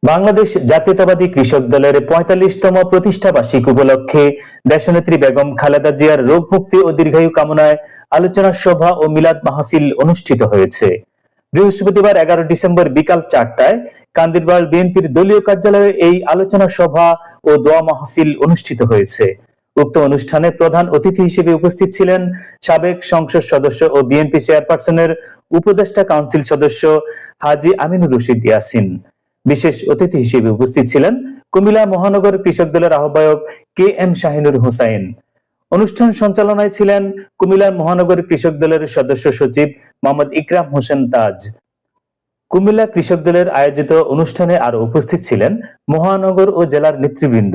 বাংলাদেশ জাতীয়তাবাদী কৃষক দলের ৪৫তম প্রতিষ্ঠাবার্ষিকী উপলক্ষে দেশনেত্রী বেগম খালেদা জিয়ার রোগ মুক্তি ও দীর্ঘায়ু কামনায় আলোচনা সভা ও মিলাদ মাহফিল অনুষ্ঠিত হয়েছে। বৃহস্পতিবার ১১ ডিসেম্বর বিকাল ৪টায় কান্দিরবাল বিএনপির দলীয় কার্যালয়ে এই আলোচনা সভা ও দোয়া মাহফিল অনুষ্ঠিত হয়েছে। উক্ত অনুষ্ঠানে প্রধান অতিথি হিসেবে উপস্থিত ছিলেন সাবেক সংসদ সদস্য ও বিএনপি চেয়ারপারসনের উপদেষ্টা কাউন্সিল সদস্য হাজী আমিনুর রশিদ ইয়াসিন। বিশেষ অতিথি হিসেবে উপস্থিত ছিলেন কুমিল্লা মহানগর কৃষক দলের আহ্বায়ক কে এম শাহিনুর হোসাইন। অনুষ্ঠান সঞ্চালনায় ছিলেন কুমিল্লা মহানগর কৃষক দলের সদস্য সচিব মোহাম্মদ ইকরাম হোসেন তাজ। কুমিল্লা কৃষক দলের আয়োজিত অনুষ্ঠানে আরো উপস্থিত ছিলেন মহানগর ও জেলার নেতৃবৃন্দ।